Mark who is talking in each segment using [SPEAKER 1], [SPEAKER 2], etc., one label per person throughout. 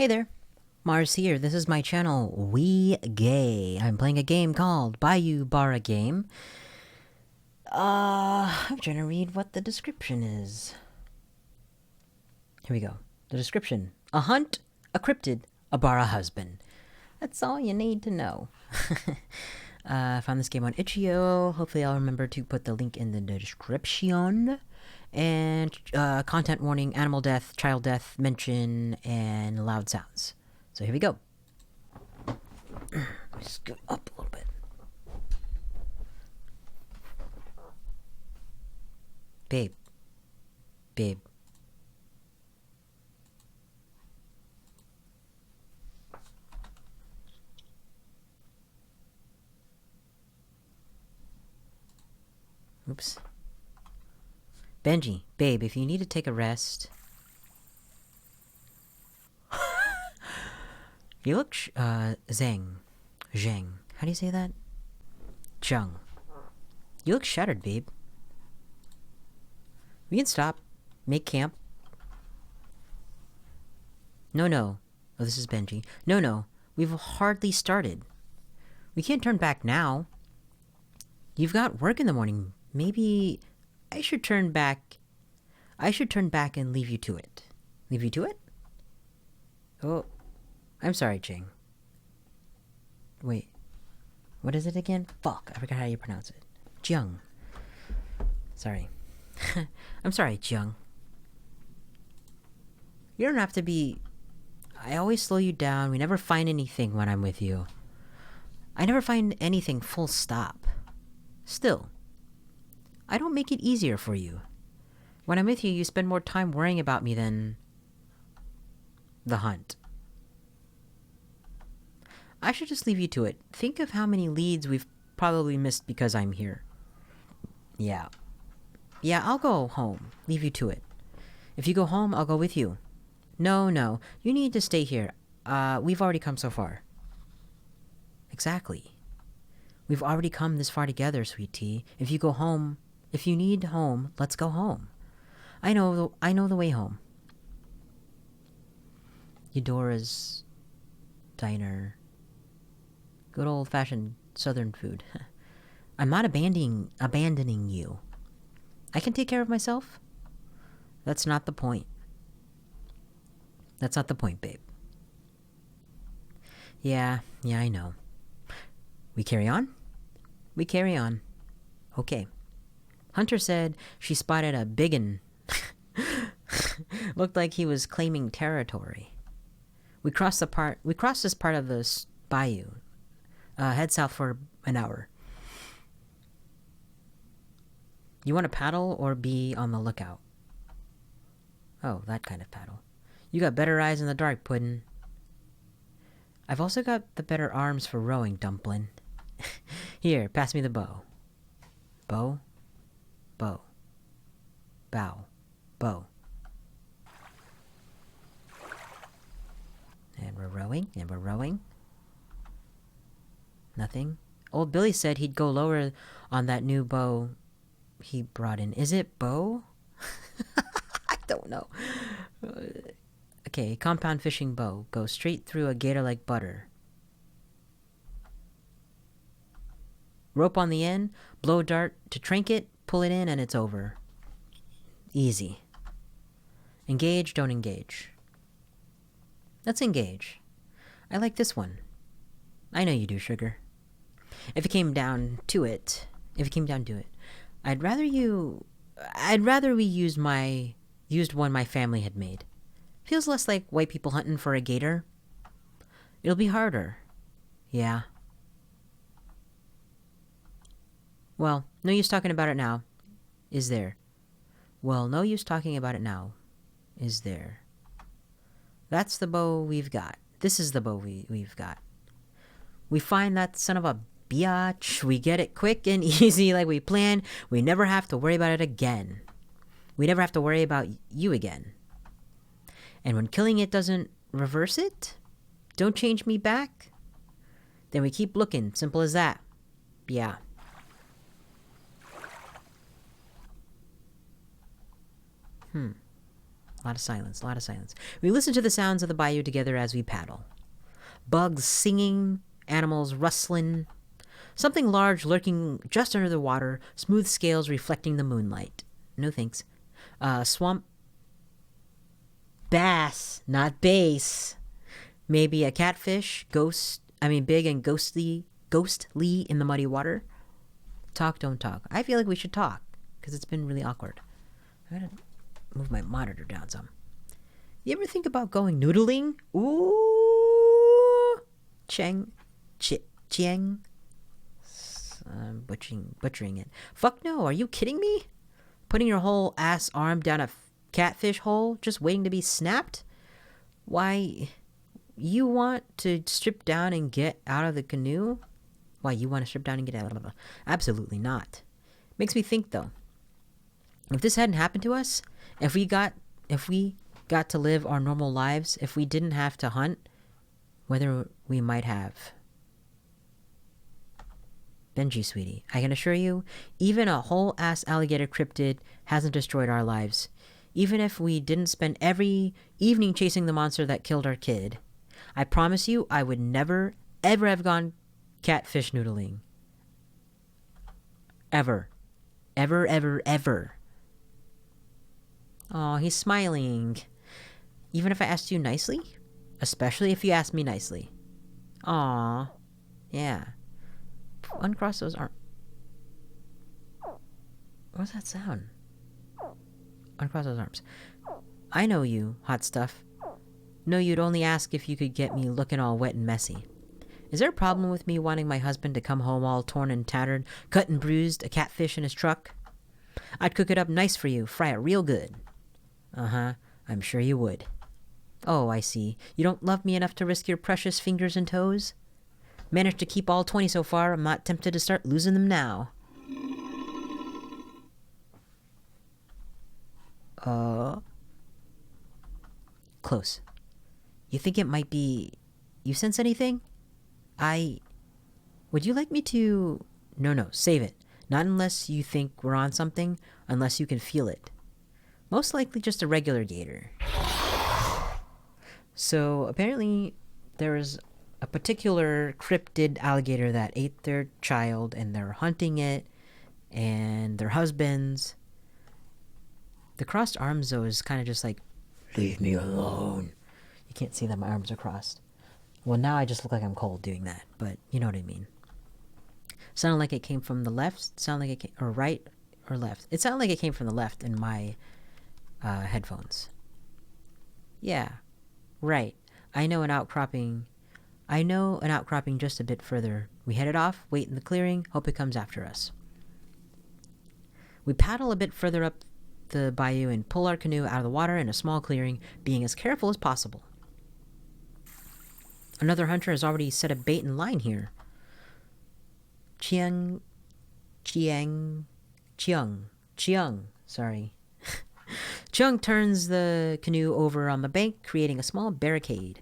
[SPEAKER 1] Hey there, Mars here. This is my channel, We Gay. I'm playing a game called Bayou Bara game. I'm trying to read what the description is. Here we go. The description. A hunt, a cryptid, a Bara husband. That's all you need to know. I found this game on itch.io. Hopefully I'll remember to put the link in the description. And content warning, animal death, child death, mention, and loud sounds. So here we go. Let me scoot up a little bit. Babe. Babe. Oops. Benji, babe, if you need to take a rest... You look Zhang. How do you say that? Zheng. You look shattered, babe. We can stop. Make camp. No. Oh, this is Benji. No. We've hardly started. We can't turn back now. You've got work in the morning. Maybe I should turn back. I should turn back and leave you to it. Leave you to it? Oh. I'm sorry, Jing. Wait. What is it again? Fuck, I forgot how you pronounce it. Jiang. Sorry. I'm sorry, Jiang. You don't have to be... I always slow you down. We never find anything when I'm with you. I never find anything full stop. Still, I don't make it easier for you. When I'm with you, you spend more time worrying about me than... the hunt. I should just leave you to it. Think of how many leads we've probably missed because I'm here. Yeah, I'll go home. Leave you to it. If you go home, I'll go with you. No. You need to stay here. We've already come so far. Exactly. We've already come this far together, sweet tea. If you go home... If you need home, let's go home. I know the way home. Eudora's... diner... Good old-fashioned southern food. I'm not abandoning you. I can take care of myself. That's not the point. That's not the point, babe. Yeah, I know. We carry on? We carry on. Okay. Hunter said she spotted a biggin. Looked like he was claiming territory. We crossed this part of the bayou. Head south for an hour. You want to paddle or be on the lookout? Oh, that kind of paddle. You got better eyes in the dark, Puddin'. I've also got the better arms for rowing, Dumplin'. Here, pass me the bow. Bow. Bow. And we're rowing. Nothing. Old Billy said he'd go lower on that new bow he brought in. Is it bow? I don't know. Okay, compound fishing bow. Go straight through a gator like butter. Rope on the end, blow dart to trinket, pull it in, and it's over. Easy. Engage, don't engage. Let's engage. I like this one. I know you do, sugar. If it came down to it, I'd rather we used one my family had made. Feels less like white people hunting for a gator. It'll be harder. Yeah. Well, no use talking about it now. Is there? Well, no use talking about it now. Is there? That's the bow we've got. This is the bow we've got. We find that son of a biatch. We get it quick and easy like we planned. We never have to worry about it again. We never have to worry about you again. And when killing it doesn't reverse it, don't change me back, then we keep looking. Simple as that. Yeah. A lot of silence, a lot of silence. We listen to the sounds of the bayou together as we paddle. Bugs singing, animals rustling, something large lurking just under the water, smooth scales reflecting the moonlight. No thanks. Swamp bass, not bass. Maybe a catfish, big and ghostly in the muddy water. Talk, don't talk. I feel like we should talk, because it's been really awkward. I'm going to move my monitor down some. You ever think about going noodling? Ooh! Chiang. I'm butchering it. Fuck no, are you kidding me? Putting your whole ass arm down a catfish hole, just waiting to be snapped? Why, you want to strip down and get out of the canoe? Why, you want to strip down and get out of the... Absolutely not. Makes me think, though. If this hadn't happened to us, if we got to live our normal lives, if we didn't have to hunt, whether we might have... Benji, sweetie, I can assure you, even a whole-ass alligator cryptid hasn't destroyed our lives. Even if we didn't spend every evening chasing the monster that killed our kid, I promise you I would never, ever have gone catfish noodling. Ever. Ever, ever, ever. Aw, he's smiling. Even if I asked you nicely? Especially if you asked me nicely. Aw. Yeah. Uncross those arms. What's that sound? Uncross those arms. I know you, hot stuff. No, you'd only ask if you could get me looking all wet and messy. Is there a problem with me wanting my husband to come home all torn and tattered, cut and bruised, a catfish in his truck? I'd cook it up nice for you, fry it real good. Uh-huh, I'm sure you would. Oh, I see. You don't love me enough to risk your precious fingers and toes? Managed to keep all 20 so far. I'm not tempted to start losing them now. Close. You think it might be... You sense anything? Would you like me to... No, save it. Not unless you think we're on something, unless you can feel it. Most likely just a regular gator. So, apparently, there is a particular cryptid alligator that ate their child, and they're hunting it, and their husbands. The crossed arms, though, is kind of just like, leave me alone. You can't see that my arms are crossed. Well, now I just look like I'm cold doing that, but you know what I mean. Sounded like it came from the left, sounded like it came, or right, or left. It sounded like it came from the left in my headphones. Yeah, right. I know an outcropping just a bit further. We headed off, wait in the clearing, hope it comes after us. We paddle a bit further up the bayou and pull our canoe out of the water in a small clearing, being as careful as possible. Another hunter has already set a bait and line here. Chiang, sorry. Chung turns the canoe over on the bank, creating a small barricade.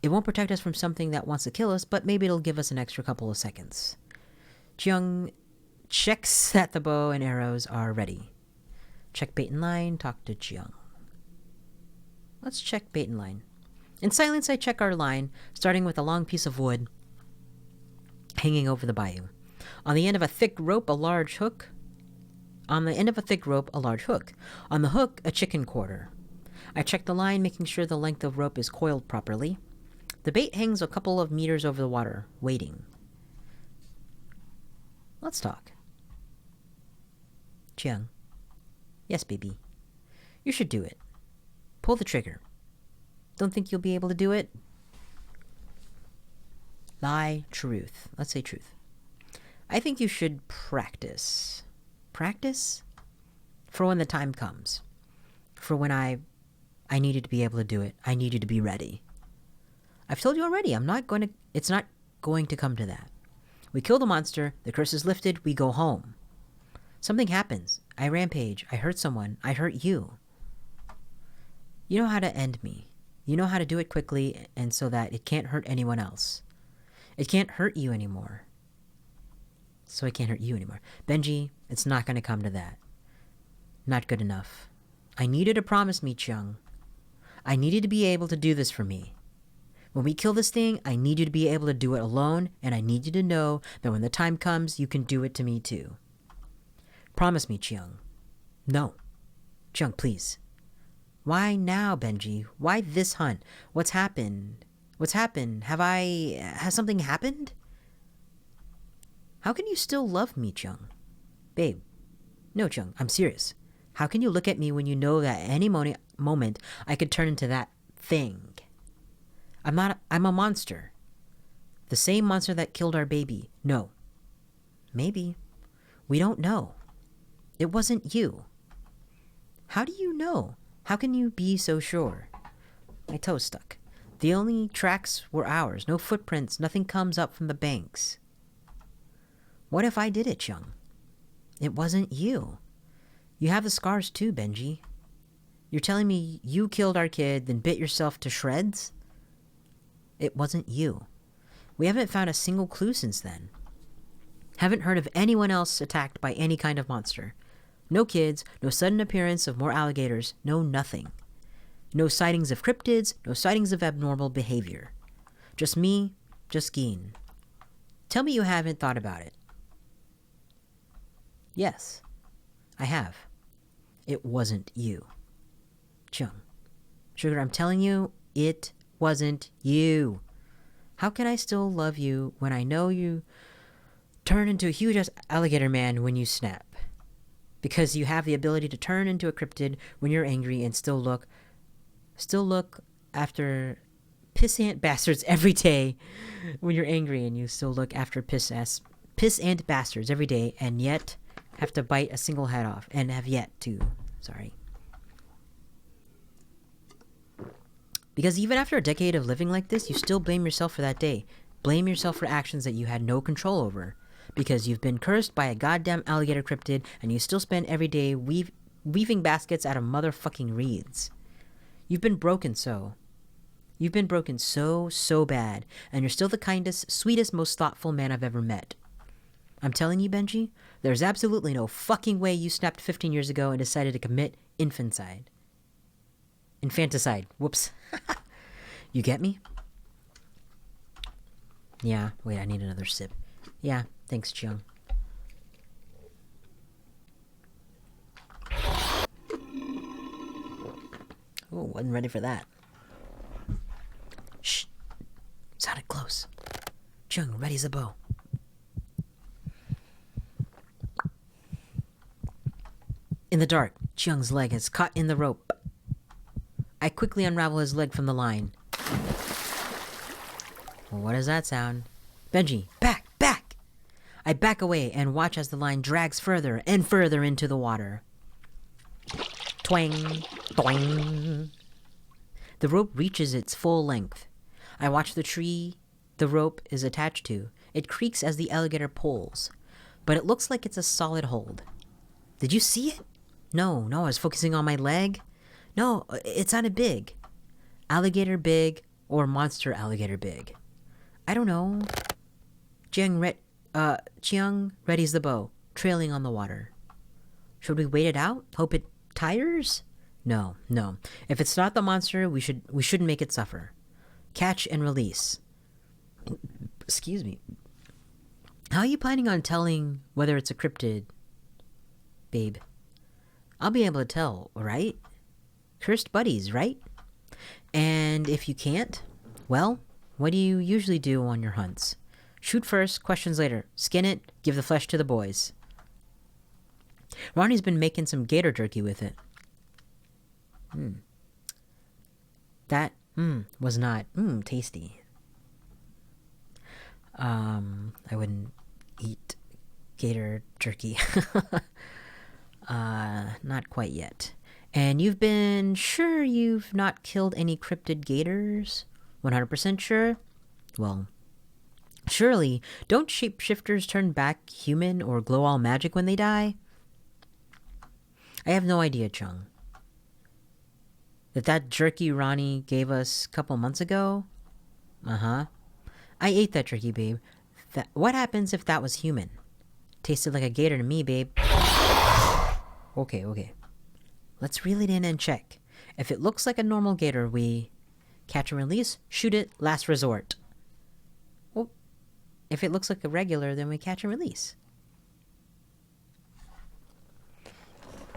[SPEAKER 1] It won't protect us from something that wants to kill us, but maybe it'll give us an extra couple of seconds. Chung checks that the bow and arrows are ready. Check bait and line, talk to Chung. Let's check bait and line. In silence, I check our line, starting with a long piece of wood hanging over the bayou. On the end of a thick rope, a large hook. On the hook, a chicken quarter. I check the line, making sure the length of rope is coiled properly. The bait hangs a couple of meters over the water, waiting. Let's talk. Chiang. Yes, baby. You should do it. Pull the trigger. Don't think you'll be able to do it? Lie, truth. Let's say truth. I think you should practice. Practice? For when the time comes. For when I needed to be able to do it. I needed to be ready. I've told you already, it's not going to come to that. We kill the monster, the curse is lifted, we go home. Something happens. I rampage, I hurt someone, I hurt you. You know how to end me. You know how to do it quickly and so that it can't hurt anyone else. It can't hurt you anymore. So it can't hurt you anymore. Benji, it's not going to come to that. Not good enough. I need you to promise me, Chung. I need you to be able to do this for me. When we kill this thing, I need you to be able to do it alone, and I need you to know that when the time comes, you can do it to me too. Promise me, Chiang. No. Chiang, please. Why now, Benji? Why this hunt? What's happened? What's happened? Has something happened? How can you still love me, Chiang? Babe. No, Chiang, I'm serious. How can you look at me when you know that at any moment I could turn into that thing? I'm a monster. The same monster that killed our baby. No. Maybe. We don't know. It wasn't you. How do you know? How can you be so sure? My toe's stuck. The only tracks were ours. No footprints. Nothing comes up from the banks. What if I did it, Chung? It wasn't you. You have the scars too, Benji. You're telling me you killed our kid, then bit yourself to shreds? It wasn't you. We haven't found a single clue since then. Haven't heard of anyone else attacked by any kind of monster. No kids, no sudden appearance of more alligators, no nothing. No sightings of cryptids, no sightings of abnormal behavior. Just me, just Geen. Tell me you haven't thought about it. Yes, I have. It wasn't you. Chung. Sugar, I'm telling you, it wasn't you. How can I still love you when I know you turn into a huge alligator man when you snap? Because you have the ability to turn into a cryptid when you're angry and still look after pissant bastards every day when you're angry, and you still look after pissant bastards every day and yet have to bite a single head off and have yet to. Sorry. Because even after a decade of living like this, you still blame yourself for that day. Blame yourself for actions that you had no control over. Because you've been cursed by a goddamn alligator cryptid, and you still spend every day weaving baskets out of motherfucking reeds. You've been broken so. You've been broken so bad, and you're still the kindest, sweetest, most thoughtful man I've ever met. I'm telling you, Benji, there's absolutely no fucking way you snapped 15 years ago and decided to commit infanticide. Whoops. You get me? Yeah, wait, I need another sip. Yeah, thanks, Chung. Oh, wasn't ready for that. Shh. Sounded close. Chung, ready's the bow. In the dark, Chiang's leg is caught in the rope. I quickly unravel his leg from the line. Well, what does that sound? Benji, back! I back away and watch as the line drags further and further into the water. Twang! Twang! The rope reaches its full length. I watch the tree the rope is attached to. It creaks as the alligator pulls, but it looks like it's a solid hold. Did you see it? No, I was focusing on my leg. No, it sounded big. Alligator big or monster alligator big? I don't know. Chiang readies the bow, trailing on the water. Should we wait it out? Hope it tires? No. If it's not the monster, we shouldn't make it suffer. Catch and release. Excuse me. How are you planning on telling whether it's a cryptid, babe? I'll be able to tell, right? Cursed buddies, right? And if you can't, well, what do you usually do on your hunts? Shoot first, questions later. Skin it, give the flesh to the boys. Ronnie's been making some gator jerky with it. That was not tasty. I wouldn't eat gator jerky. Not quite yet. And you've been sure you've not killed any cryptid gators? 100% sure? Well, surely, don't shapeshifters turn back human or glow all magic when they die? I have no idea, Chung. That jerky Ronnie gave us a couple months ago? Uh-huh. I ate that jerky, babe. What happens if that was human? Tasted like a gator to me, babe. Okay. Let's reel it in and check. If it looks like a normal gator, we catch and release, shoot it, last resort. Well, if it looks like a regular, then we catch and release.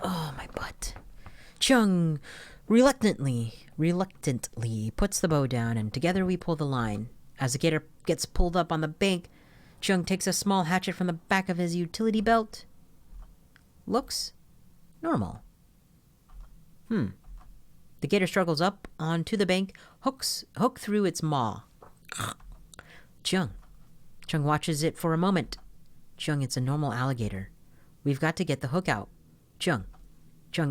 [SPEAKER 1] Oh, my butt. Chung reluctantly puts the bow down, and together we pull the line. As the gator gets pulled up on the bank, Chung takes a small hatchet from the back of his utility belt. Looks normal. The gator struggles up onto the bank, hook through its maw. Chung watches it for a moment. Chung, it's a normal alligator. We've got to get the hook out. Chung,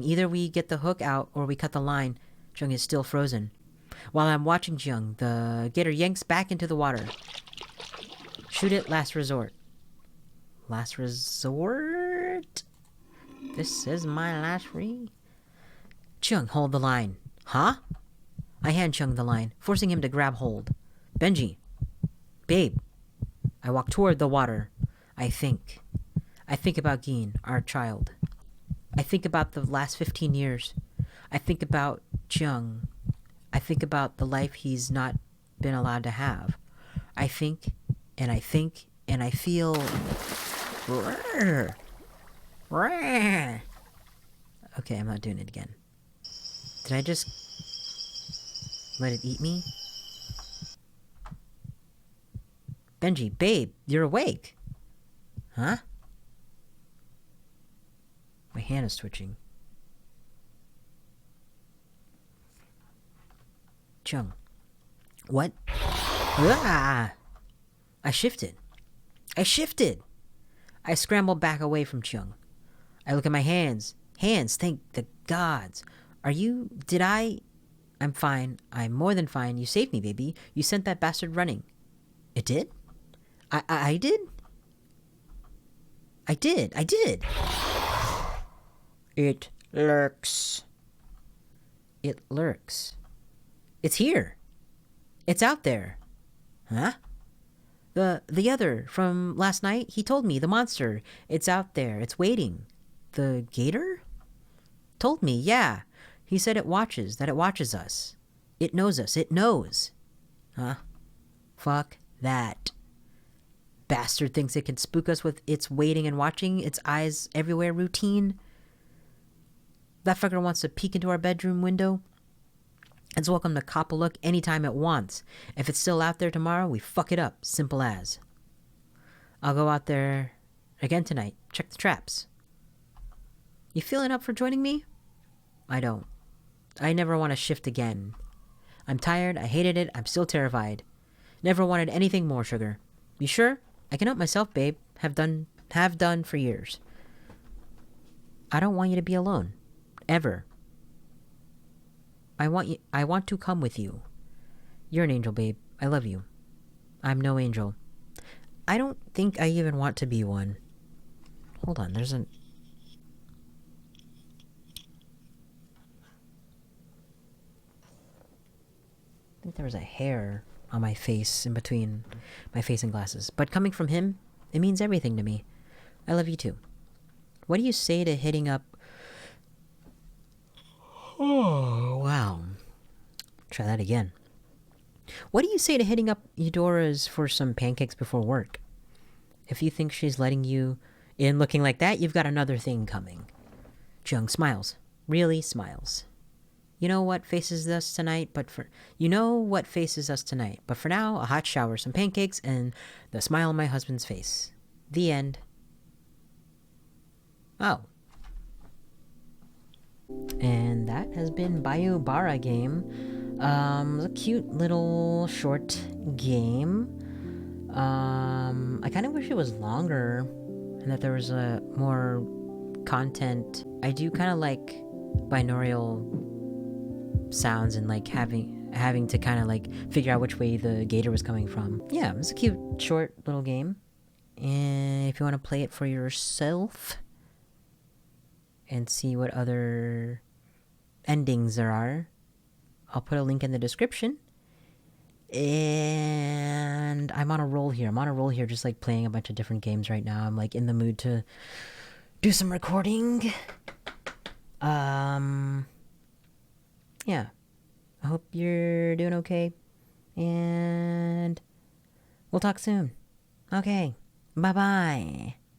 [SPEAKER 1] either we get the hook out or we cut the line. Chung is still frozen. While I'm watching Chung, the gator yanks back into the water. Shoot it, last resort. Last resort? This is my last Chung, hold the line. Huh? I hand Chung the line, forcing him to grab hold. Benji. Babe. I walk toward the water. I think about Geen, our child. I think about the last 15 years. I think about Chung. I think about the life he's not been allowed to have. I think, and I feel... Okay, I'm not doing it again. Did I just let it eat me? Benji, babe, you're awake. Huh? My hand is twitching. Chung. What? Ah! I shifted. I scrambled back away from Chung. I look at my hands. Hands, thank the gods. I'm fine. I'm more than fine. You saved me, baby. You sent that bastard running. It did? I did? I did. It lurks. It's here. It's out there. Huh? The other from last night, he told me, the monster. It's out there. It's waiting. The gator? Told me, yeah. He said it watches us. It knows us. It knows. Huh? Fuck that. Bastard thinks it can spook us with its waiting and watching, its eyes everywhere routine. That fucker wants to peek into our bedroom window. It's welcome to cop a look anytime it wants. If it's still out there tomorrow, we fuck it up. Simple as. I'll go out there again tonight. Check the traps. You feeling up for joining me? I don't. I never want to shift again. I'm tired. I hated it. I'm still terrified. Never wanted anything more, sugar. You sure? I can help myself, babe. Have done for years. I don't want you to be alone. Ever. I want to come with you. You're an angel, babe. I love you. I'm no angel. I don't think I even want to be one. Hold on, I think there was a hair on my face, in between my face and glasses. But coming from him, it means everything to me. I love you too. What do you say to hitting up... Oh, wow. Try that again. What do you say to hitting up Eudora's for some pancakes before work? If you think she's letting you in looking like that, you've got another thing coming. Jung smiles. Really smiles. You know what faces us tonight, but for now, a hot shower, some pancakes, and the smile on my husband's face. The end. Oh. And that has been Bayou Bara game. It's a cute little short game. I kind of wish it was longer and that there was more content. I do kind of like binaural sounds and like having to kind of like figure out which way the gator was coming from. Yeah, it's a cute short little game. And if you want to play it for yourself and see what other endings there are, I'll put a link in the description. And I'm on a roll here. Just like playing a bunch of different games right now. I'm like in the mood to do some recording. Yeah, yeah, I hope you're doing okay. And we'll talk soon. Okay. Bye-bye.